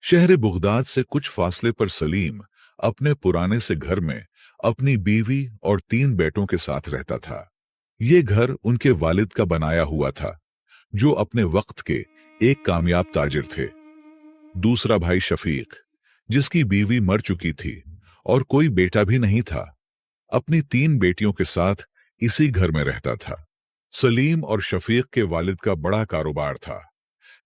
शहर बगदाद से कुछ फासले पर सलीम अपने पुराने से घर में अपनी बीवी और 3 बेटों के साथ रहता था। ये घर उनके वालिद का बनाया हुआ था, जो अपने वक्त के एक कामयाब ताजिर थे। दूसरा भाई शफीक, जिसकी बीवी मर चुकी थी और कोई बेटा भी नहीं था, अपनी 3 बेटियों के साथ इसी घर में रहता था। सलीम और शफीक के वालिद का बड़ा कारोबार था,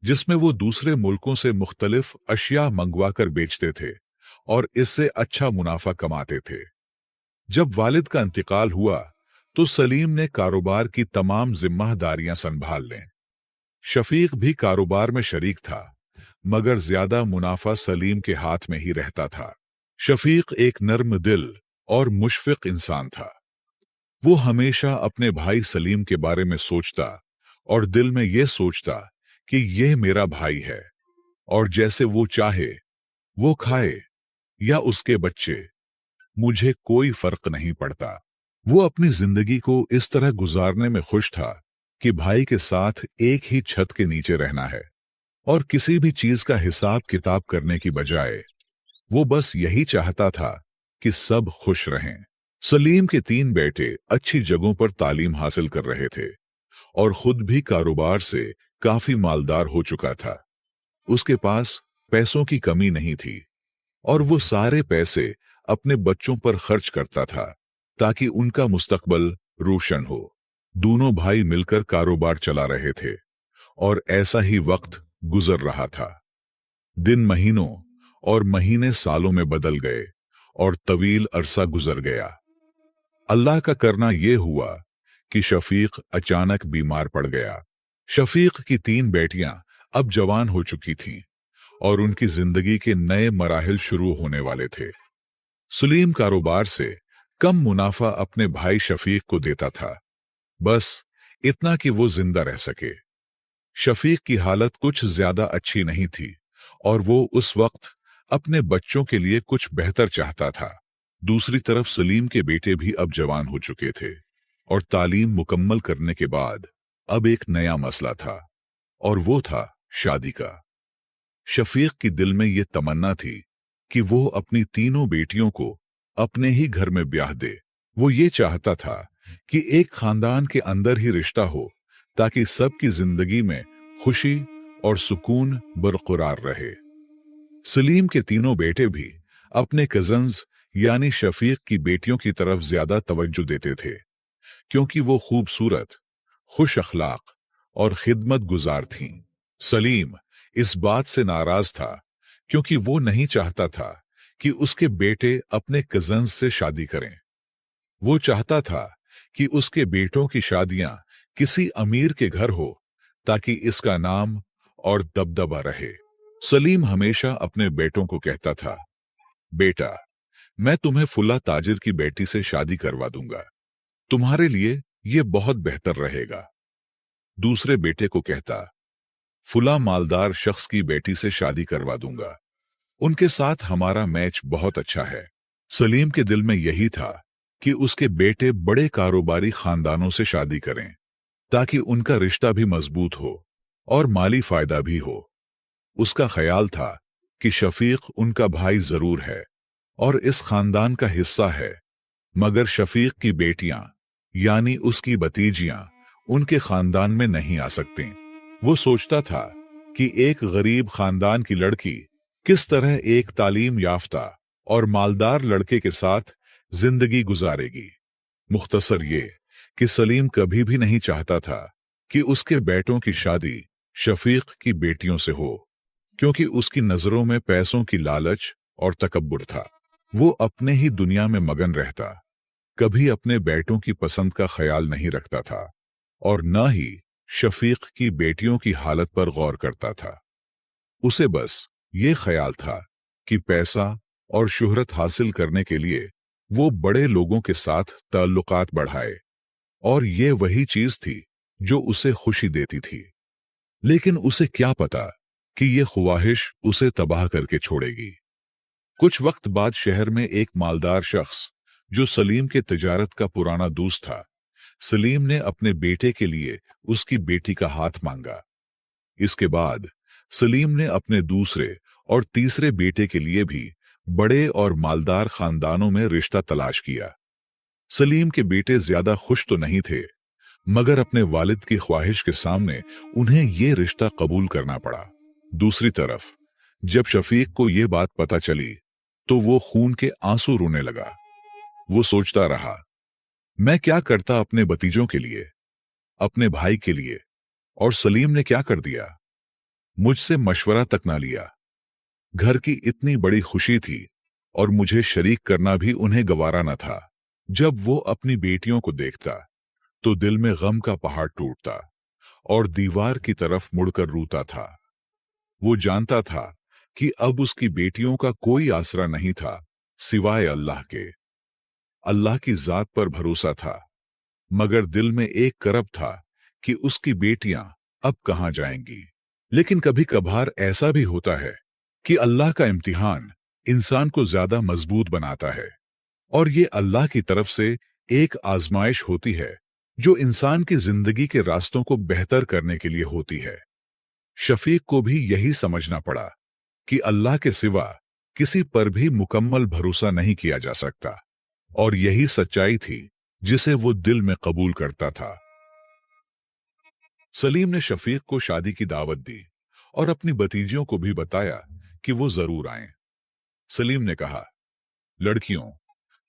जिसमें वो दूसरे मुल्कों से मुख्तलिफ अशिया मंगवाकर बेचते थे और इससे अच्छा मुनाफा कमाते थे। जब वालिद का इंतकाल हुआ तो सलीम ने कारोबार की तमाम जिम्मेदारियां संभाल लें। शफीक भी कारोबार में शरीक था, मगर ज्यादा मुनाफा सलीम के हाथ में ही रहता था। शफीक एक नर्म दिल और मुशफिक इंसान था। वो हमेशा अपने भाई सलीम के बारे में सोचता और दिल में ये सोचता कि यह मेरा भाई है और जैसे वो चाहे वो खाए या उसके बच्चे, मुझे कोई फर्क नहीं पड़ता। वो अपनी जिंदगी को इस तरह गुजारने में खुश था कि भाई के साथ एक ही छत के नीचे रहना है और किसी भी चीज का हिसाब किताब करने की बजाय वो बस यही चाहता था कि सब खुश रहें। सलीम के 3 बेटे अच्छी जगहों पर तालीम हासिल कर रहे थे और खुद भी कारोबार से काफी मालदार हो चुका था। उसके पास पैसों की कमी नहीं थी और वो सारे पैसे अपने बच्चों पर खर्च करता था ताकि उनका मुस्तकबल रोशन हो। दोनों भाई मिलकर कारोबार चला रहे थे और ऐसा ही वक्त गुजर रहा था। दिन महीनों और महीने सालों में बदल गए और तवील अरसा गुजर गया। अल्लाह का करना यह हुआ कि शफीक अचानक बीमार पड़ गया। शफीक की 3 बेटियां अब जवान हो चुकी थीं और उनकी जिंदगी के नए मराहिल शुरू होने वाले थे। सलीम कारोबार से कम मुनाफा अपने भाई शफीक को देता था, बस इतना कि वो जिंदा रह सके। शफीक की हालत कुछ ज्यादा अच्छी नहीं थी और वो उस वक्त अपने बच्चों के लिए कुछ बेहतर चाहता था। दूसरी तरफ सलीम के बेटे भी अब जवान हो चुके थे और तालीम मुकम्मल करने के बाद अब एक नया मसला था और वो था शादी का। शफीक की दिल में ये तमन्ना थी कि वो अपनी 3 बेटियों को अपने ही घर में ब्याह दे। वो ये चाहता था कि एक खानदान के अंदर ही रिश्ता हो ताकि सबकी जिंदगी में खुशी और सुकून बरकरार रहे। सलीम के 3 बेटे भी अपने कजन्स यानी शफीक की बेटियों की तरफ ज्यादा तवज्जो देते थे, क्योंकि वो खूबसूरत, खुश अखलाक और खिदमत गुजार थीं। सलीम इस बात से नाराज था क्योंकि वो नहीं चाहता था कि उसके बेटे अपने कजन्स से शादी करें। वो चाहता था कि उसके बेटों की शादियां किसी अमीर के घर हो ताकि इसका नाम और दबदबा रहे। सलीम हमेशा अपने बेटों को कहता था, बेटा, मैं तुम्हें फुला ताजिर की बेटी से शादी करवा दूंगा, तुम्हारे लिए ये बहुत बेहतर रहेगा। दूसरे बेटे को कहता, फुला मालदार शख्स की बेटी से शादी करवा दूंगा, उनके साथ हमारा मैच बहुत अच्छा है। सलीम के दिल में यही था कि उसके बेटे बड़े कारोबारी खानदानों से शादी करें ताकि उनका रिश्ता भी मजबूत हो और माली फायदा भी हो। उसका ख्याल था कि शफीक उनका भाई जरूर है और इस खानदान का हिस्सा है, मगर शफीक की बेटियां यानी उसकी भतीजियां उनके खानदान में नहीं आ सकती। वो सोचता था कि एक गरीब खानदान की लड़की किस तरह एक तालीम याफ्ता और मालदार लड़के के साथ जिंदगी गुजारेगी। मुख्तसर ये कि सलीम कभी भी नहीं चाहता था कि उसके बेटों की शादी शफीक की बेटियों से हो, क्योंकि उसकी नजरों में पैसों की लालच और तकब्बुर था। वो अपने ही दुनिया में मगन रहता, कभी अपने बेटों की पसंद का ख्याल नहीं रखता था और न ही शफीक की बेटियों की हालत पर गौर करता था। उसे बस ये ख्याल था कि पैसा और शुहरत हासिल करने के लिए वो बड़े लोगों के साथ ताल्लुकात बढ़ाए और ये वही चीज थी जो उसे खुशी देती थी। लेकिन उसे क्या पता कि ये ख्वाहिश उसे तबाह करके छोड़ेगी। कुछ वक्त बाद शहर में एक मालदार शख्स जो सलीम के तिजारत का पुराना दोस्त था, सलीम ने अपने बेटे के लिए उसकी बेटी का हाथ मांगा। इसके बाद सलीम ने अपने दूसरे और तीसरे बेटे के लिए भी बड़े और मालदार खानदानों में रिश्ता तलाश किया। सलीम के बेटे ज्यादा खुश तो नहीं थे, मगर अपने वालिद की ख्वाहिश के सामने उन्हें ये रिश्ता कबूल करना पड़ा। दूसरी तरफ जब शफीक को ये बात पता चली तो वो खून के आंसू रोने लगा। वो सोचता रहा, मैं क्या करता अपने भतीजों के लिए, अपने भाई के लिए, और सलीम ने क्या कर दिया, मुझसे मशवरा तक ना लिया। घर की इतनी बड़ी खुशी थी और मुझे शरीक करना भी उन्हें गवारा न था। जब वो अपनी बेटियों को देखता तो दिल में गम का पहाड़ टूटता और दीवार की तरफ मुड़कर रोता था। वो जानता था कि अब उसकी बेटियों का कोई आसरा नहीं था सिवाय अल्लाह के। अल्लाह की जात पर भरोसा था, मगर दिल में एक करब था कि उसकी बेटियां अब कहां जाएंगी। लेकिन कभी कभार ऐसा भी होता है कि अल्लाह का इम्तिहान इंसान को ज्यादा मजबूत बनाता है, और ये अल्लाह की तरफ से एक आजमाइश होती है जो इंसान की जिंदगी के रास्तों को बेहतर करने के लिए होती है। शफीक को भी यही समझना पड़ा कि अल्लाह के सिवा किसी पर भी मुकम्मल भरोसा नहीं किया जा सकता, और यही सच्चाई थी जिसे वो दिल में कबूल करता था। सलीम ने शफीक को शादी की दावत दी और अपनी भतीजियों को भी बताया कि वो जरूर आएं। सलीम ने कहा, लड़कियों,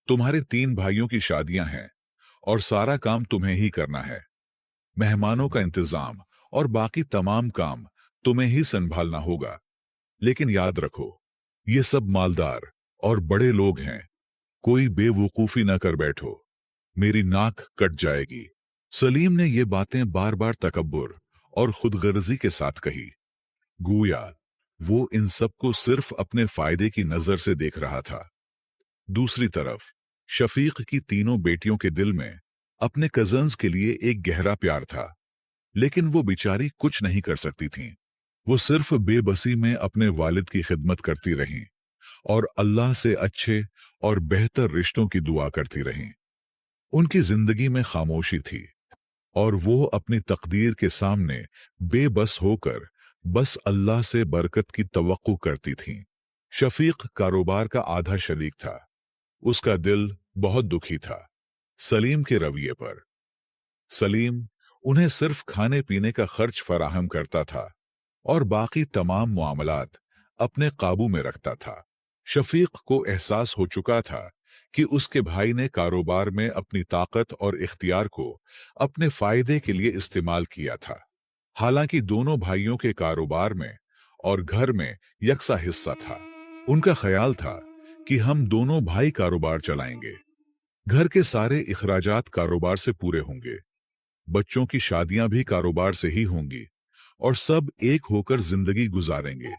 तुम्हारे 3 भाइयों की शादियां हैं और सारा काम तुम्हें ही करना है। मेहमानों का इंतजाम और बाकी तमाम काम तुम्हें ही संभालना होगा। लेकिन याद रखो, ये सब मालदार और बड़े लोग हैं, कोई बेवकूफी न कर बैठो, मेरी नाक कट जाएगी। सलीम ने ये बातें बार बार तकब्बुर और खुदगर्जी के साथ कही, गोया वो इन सबको सिर्फ अपने फायदे की नजर से देख रहा था। दूसरी तरफ शफीक की तीनों बेटियों के दिल में अपने कजन्स के लिए एक गहरा प्यार था, लेकिन वो बेचारी कुछ नहीं कर सकती थीं। वो सिर्फ बेबसी में अपने वालिद की खिदमत करती रहीं और अल्लाह से अच्छे और बेहतर रिश्तों की दुआ करती रहीं। उनकी जिंदगी में खामोशी थी और वो अपनी तकदीर के सामने बेबस होकर बस अल्लाह से बरकत की तवक्को करती थीं। शफीक कारोबार का आधा शरीक था। उसका दिल बहुत दुखी था सलीम के रवैये पर। सलीम उन्हें सिर्फ खाने पीने का खर्च फराहम करता था और बाकी तमाम मामलात अपने काबू में रखता था। शफीक को एहसास हो चुका था कि उसके भाई ने कारोबार में अपनी ताकत और इख्तियार को अपने फायदे के लिए इस्तेमाल किया था। हालांकि दोनों भाइयों के कारोबार में और घर में यकसा हिस्सा था। उनका ख्याल था कि हम दोनों भाई कारोबार चलाएंगे, घर के सारे इखराजात कारोबार से पूरे होंगे, बच्चों की शादियां भी कारोबार से ही होंगी और सब एक होकर जिंदगी गुजारेंगे।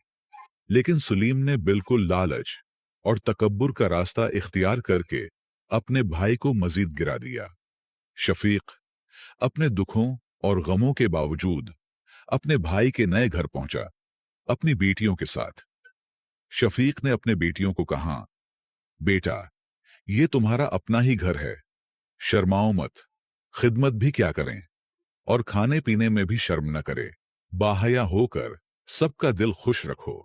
लेकिन सलीम ने बिल्कुल लालच और तकब्बुर का रास्ता इख्तियार करके अपने भाई को मजीद गिरा दिया। शफीक अपने दुखों और गमों के बावजूद अपने भाई के नए घर पहुंचा, अपनी बेटियों के साथ। शफीक ने अपने बेटियों को कहा, बेटा, ये तुम्हारा अपना ही घर है, शर्माओ मत, खिदमत भी क्या करें और खाने पीने में भी शर्म न करे, बाहया होकर सबका दिल खुश रखो।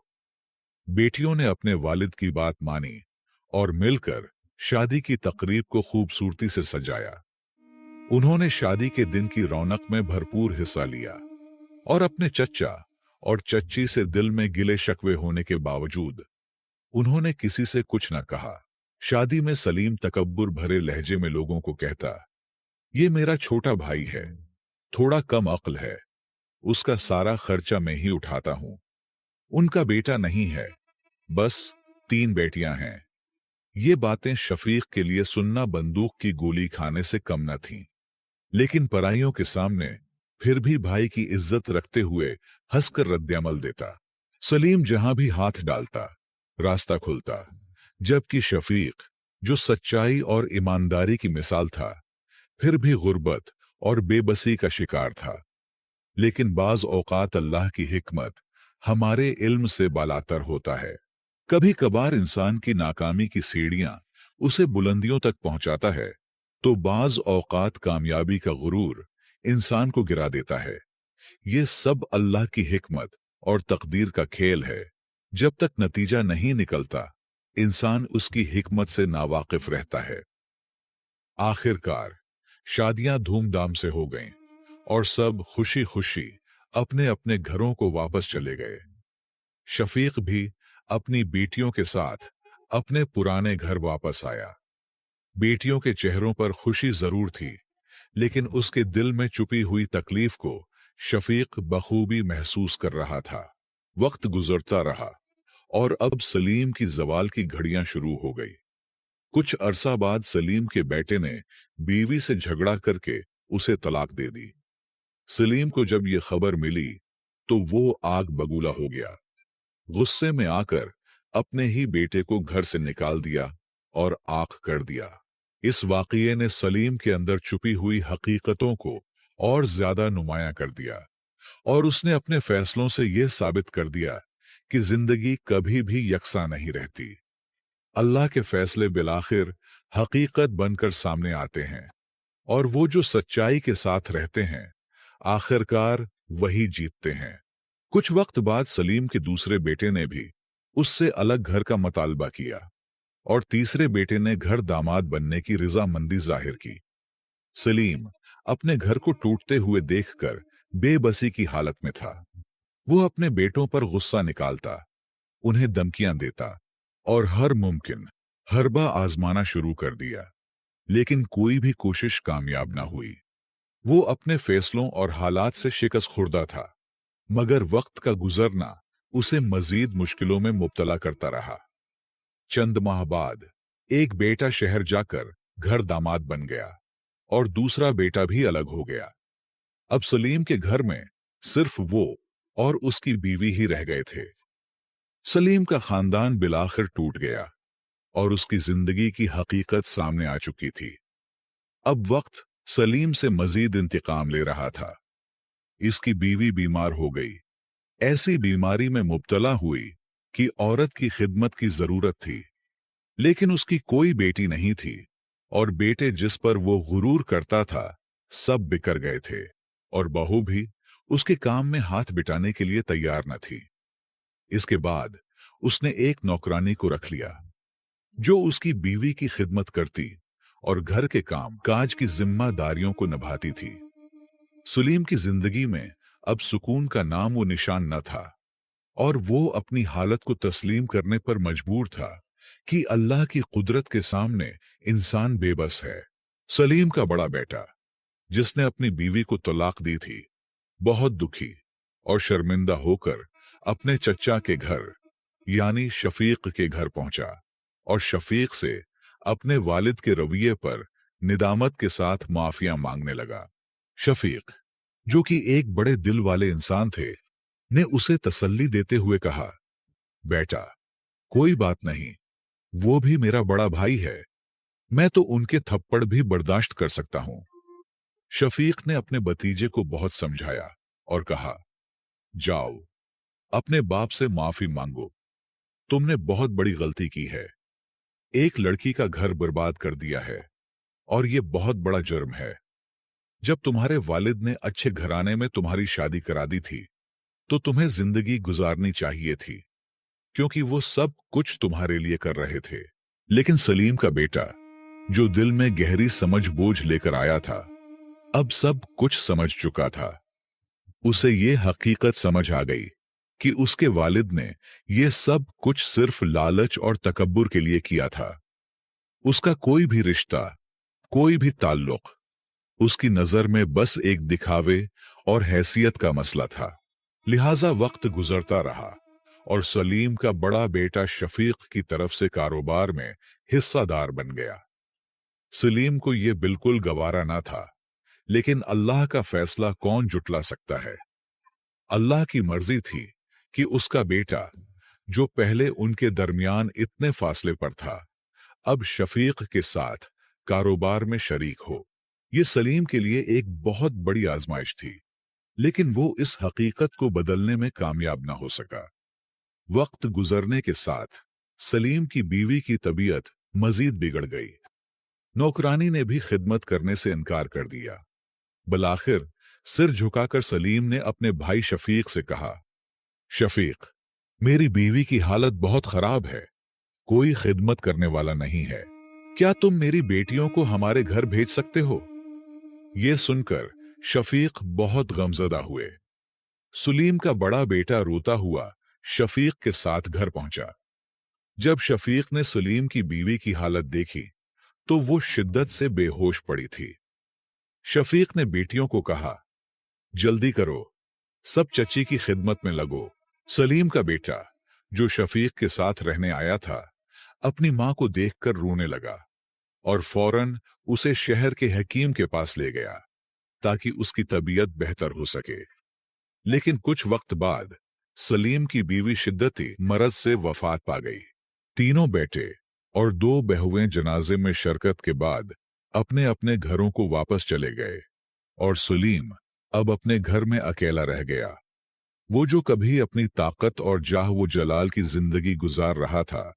बेटियों ने अपने वालिद की बात मानी और मिलकर शादी की तकरीब को खूबसूरती से सजाया। उन्होंने शादी के दिन की रौनक में भरपूर हिस्सा लिया और अपने चच्चा और चच्ची से दिल में गिले शकवे होने के बावजूद उन्होंने किसी से कुछ न कहा। शादी में सलीम तकब्बुर भरे लहजे में लोगों को कहता, ये मेरा छोटा भाई है, थोड़ा कम अक्ल है, उसका सारा खर्चा मैं ही उठाता हूं। उनका बेटा नहीं है, बस 3 बेटियां हैं। ये बातें शफीक के लिए सुनना बंदूक की गोली खाने से कम न थीं। लेकिन पराइयों के सामने फिर भी भाई की इज्जत रखते हुए हंसकर रद्दअमल देता। सलीम जहां भी हाथ डालता रास्ता खुलता, जबकि शफीक, जो सच्चाई और ईमानदारी की मिसाल था, फिर भी गुर्बत और बेबसी का शिकार था। लेकिन बाज औकात अल्लाह की हिकमत हमारे इल्म से बालातर होता है। कभी कभार इंसान की नाकामी की सीढ़ियां उसे बुलंदियों तक पहुंचाता है, तो बाज औकात कामयाबी का गुरूर इंसान को गिरा देता है। ये सब अल्लाह की हिकमत और तकदीर का खेल है, जब तक नतीजा नहीं निकलता, इंसान उसकी हिकमत से नावाकिफ रहता है। आखिरकार शादियां धूमधाम से हो गईं और सब खुशी खुशी अपने अपने घरों को वापस चले गए। शफीक भी अपनी बेटियों के साथ अपने पुराने घर वापस आया। बेटियों के चेहरों पर खुशी जरूर थी, लेकिन उसके दिल में छुपी हुई तकलीफ को शफीक बखूबी महसूस कर रहा था। वक्त गुजरता रहा और अब सलीम की जवाल की घड़ियां शुरू हो गई। कुछ अरसा बाद सलीम के बेटे ने बीवी से झगड़ा करके उसे तलाक दे दी। सलीम को जब ये खबर मिली तो वो आग बबूला हो गया। गुस्से में आकर अपने ही बेटे को घर से निकाल दिया और आग कर दिया। इस वाकये ने सलीम के अंदर छुपी हुई हकीकतों को और ज्यादा नुमायां कर दिया और उसने अपने फैसलों से यह साबित कर दिया कि जिंदगी कभी भी यकसा नहीं रहती। अल्लाह के फैसले बिलाखिर हकीकत बनकर सामने आते हैं और वो जो सच्चाई के साथ रहते हैं, आखिरकार वही जीतते हैं। कुछ वक्त बाद सलीम के दूसरे बेटे ने भी उससे अलग घर का मतालबा किया और तीसरे बेटे ने घर दामाद बनने की रजामंदी जाहिर की। सलीम अपने घर को टूटते हुए देखकर बेबसी की हालत में था। वो अपने बेटों पर गुस्सा निकालता, उन्हें धमकियां देता और हर मुमकिन हरबा आजमाना शुरू कर दिया, लेकिन कोई भी कोशिश कामयाब ना हुई। वो अपने फैसलों और हालात से शिकस्त खुर्दा था, मगर वक्त का गुजरना उसे मजीद मुश्किलों में मुब्तला करता रहा। चंद माह बाद एक बेटा शहर जाकर घर दामाद बन गया और दूसरा बेटा भी अलग हो गया। अब सलीम के घर में सिर्फ वो और उसकी बीवी ही रह गए थे। सलीम का खानदान बिलाखिर टूट गया और उसकी जिंदगी की हकीकत सामने आ चुकी थी। अब वक्त सलीम से मजीद इंतकाम ले रहा था। इसकी बीवी बीमार हो गई। ऐसी बीमारी में मुब्तला हुई कि औरत की खिदमत की जरूरत थी, लेकिन उसकी कोई बेटी नहीं थी और बेटे जिस पर वो गुरूर करता था सब बिखर गए थे और बहू भी उसके काम में हाथ बिटाने के लिए तैयार न थी। इसके बाद उसने एक नौकरानी को रख लिया जो उसकी बीवी की खिदमत करती और घर के काम काज की जिम्मेदारियों को निभाती थी। सलीम की जिंदगी में अब सुकून का नाम वो निशान न था और वो अपनी हालत को तस्लीम करने पर मजबूर था कि अल्लाह की कुदरत के सामने इंसान बेबस है। सलीम का बड़ा बेटा, जिसने अपनी बीवी को तलाक दी थी, बहुत दुखी और शर्मिंदा होकर अपने चचा के घर यानी शफीक के घर पहुंचा और शफीक से अपने वालिद के रवैये पर निदामत के साथ माफिया मांगने लगा। शफीक, जो कि एक बड़े दिल वाले इंसान थे, ने उसे तसल्ली देते हुए कहा, बेटा, कोई बात नहीं, वो भी मेरा बड़ा भाई है, मैं तो उनके थप्पड़ भी बर्दाश्त कर सकता हूं। शफीक ने अपने भतीजे को बहुत समझाया और कहा, जाओ, अपने बाप से माफी मांगो, तुमने बहुत बड़ी गलती की है। एक लड़की का घर बर्बाद कर दिया है और यह बहुत बड़ा जुर्म है। जब तुम्हारे वालिद ने अच्छे घराने में तुम्हारी शादी करा दी थी तो तुम्हें जिंदगी गुजारनी चाहिए थी, क्योंकि वो सब कुछ तुम्हारे लिए कर रहे थे। लेकिन सलीम का बेटा, जो दिल में गहरी समझ बोझ लेकर आया था, अब सब कुछ समझ चुका था। उसे ये हकीकत समझ आ गई कि उसके वालिद ने ये सब कुछ सिर्फ लालच और तकब्बुर के लिए किया था। उसका कोई भी रिश्ता, कोई भी ताल्लुक उसकी नजर में बस एक दिखावे और हैसियत का मसला था। लिहाजा वक्त गुजरता रहा और सलीम का बड़ा बेटा शफीक की तरफ से कारोबार में हिस्सादार बन गया। सलीम को यह बिल्कुल गवारा ना था, लेकिन अल्लाह का फैसला कौन जुटला सकता है। अल्लाह की मर्जी थी कि उसका बेटा, जो पहले उनके दरमियान इतने फासले पर था, अब शफीक के साथ कारोबार में शरीक हो। ये सलीम के लिए एक बहुत बड़ी आजमाइश थी, लेकिन वो इस हकीकत को बदलने में कामयाब ना हो सका। वक्त गुजरने के साथ सलीम की बीवी की तबीयत मजीद बिगड़ गई। नौकरानी ने भी खिदमत करने से इनकार कर दिया। बलाखिर सिर झुकाकर सलीम ने अपने भाई शफीक से कहा, शफीक, मेरी बीवी की हालत बहुत खराब है, कोई खिदमत करने वाला नहीं है। क्या तुम मेरी बेटियों को हमारे घर भेज सकते हो? ये सुनकर शफीक बहुत गमजदा हुए। सलीम का बड़ा बेटा रोता हुआ शफीक के साथ घर पहुंचा। जब शफीक ने सलीम की बीवी की हालत देखी तो वो शिद्दत से बेहोश पड़ी थी। शफीक ने बेटियों को कहा, जल्दी करो, सब चची की खिदमत में लगो। सलीम का बेटा, जो शफीक के साथ रहने आया था, अपनी मां को देखकर रोने लगा और फौरन उसे शहर के हकीम के पास ले गया ताकि उसकी तबीयत बेहतर हो सके। लेकिन कुछ वक्त बाद सलीम की बीवी शिद्दती मरज से वफात पा गई। तीनों बेटे और दो बहुएं जनाजे में शिरकत के बाद अपने अपने घरों को वापस चले गए और सलीम अब अपने घर में अकेला रह गया। वो जो कभी अपनी ताकत और जाह व जलाल की जिंदगी गुजार रहा था,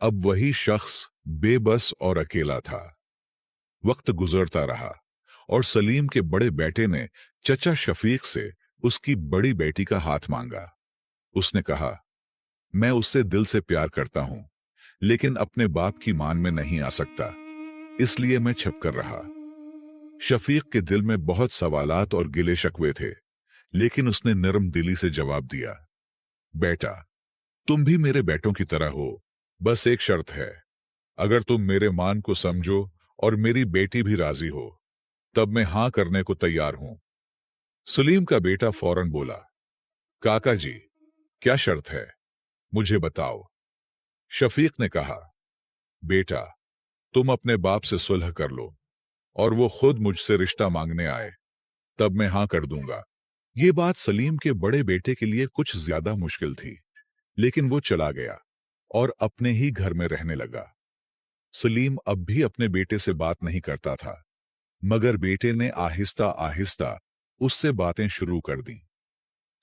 अब वही शख्स बेबस और अकेला था। वक्त गुजरता रहा और सलीम के बड़े बेटे ने चचा शफीक से उसकी बड़ी बेटी का हाथ मांगा। उसने कहा, मैं उससे दिल से प्यार करता हूं, लेकिन अपने बाप की मान में नहीं आ सकता, इसलिए मैं छिप कर रहा। शफीक के दिल में बहुत सवालात और गिले शिकवे थे, लेकिन उसने नरम दिली से जवाब दिया, बेटा, तुम भी मेरे बेटों की तरह हो, बस एक शर्त है, अगर तुम मेरे मान को समझो और मेरी बेटी भी राजी हो, तब मैं हां करने को तैयार हूं। सलीम का बेटा फौरन बोला, काका जी, क्या शर्त है, मुझे बताओ। शफीक ने कहा, बेटा, तुम अपने बाप से सुलह कर लो और वो खुद मुझसे रिश्ता मांगने आए, तब मैं हां कर दूंगा। ये बात सलीम के बड़े बेटे के लिए कुछ ज्यादा मुश्किल थी, लेकिन वो चला गया और अपने ही घर में रहने लगा। सलीम अब भी अपने बेटे से बात नहीं करता था, मगर बेटे ने आहिस्ता आहिस्ता उससे बातें शुरू कर दी।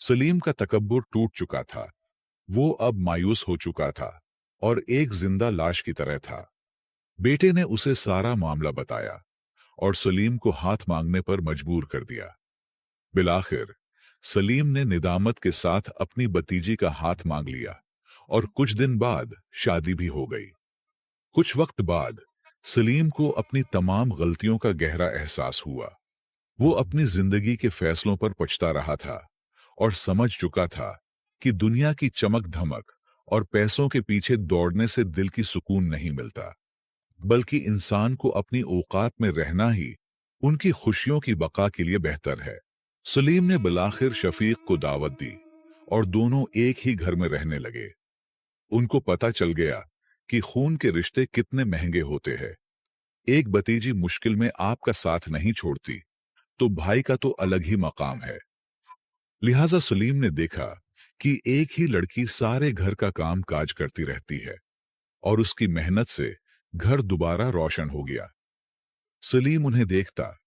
सलीम का तकब्बुर टूट चुका था, वो अब मायूस हो चुका था और एक जिंदा लाश की तरह था। बेटे ने उसे सारा मामला बताया और सलीम को हाथ मांगने पर मजबूर कर दिया। बिलाखिर सलीम ने निदामत के साथ अपनी भतीजी का हाथ मांग लिया और कुछ दिन बाद शादी भी हो गई। कुछ वक्त बाद सलीम को अपनी तमाम गलतियों का गहरा एहसास हुआ। वो अपनी जिंदगी के फैसलों पर पछता रहा था और समझ चुका था कि दुनिया की चमक धमक और पैसों के पीछे दौड़ने से दिल की सुकून नहीं मिलता, बल्कि इंसान को अपनी औकात में रहना ही उनकी खुशियों की बका के लिए बेहतर है। सलीम ने बिलाखिर शफीक को दावत दी और दोनों एक ही घर में रहने लगे। उनको पता चल गया कि खून के रिश्ते कितने महंगे होते हैं। एक भतीजी मुश्किल में आपका साथ नहीं छोड़ती, तो भाई का तो अलग ही मकाम है। लिहाजा सलीम ने देखा कि एक ही लड़की सारे घर का काम काज करती रहती है और उसकी मेहनत से घर दोबारा रोशन हो गया। सलीम उन्हें देखता,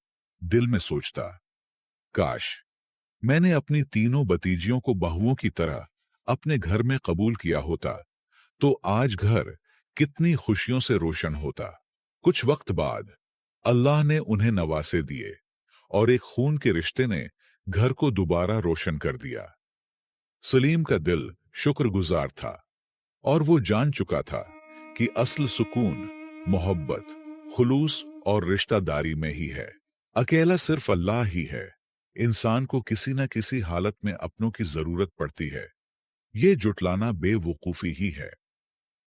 दिल में सोचता, काश मैंने अपनी तीनों भतीजियों को बहुओं की तरह अपने घर में कबूल किया होता, तो आज घर कितनी खुशियों से रोशन होता। कुछ वक्त बाद अल्लाह ने उन्हें नवासे दिए और एक खून के रिश्ते ने घर को दोबारा रोशन कर दिया। सलीम का दिल शुक्रगुजार था और वो जान चुका था कि असल सुकून मोहब्बत, खुलूस और रिश्तादारी में ही है। अकेला सिर्फ अल्लाह ही है। इंसान को किसी न किसी हालत में अपनों की जरूरत पड़ती है, ये जुटलाना बेवकूफी ही है।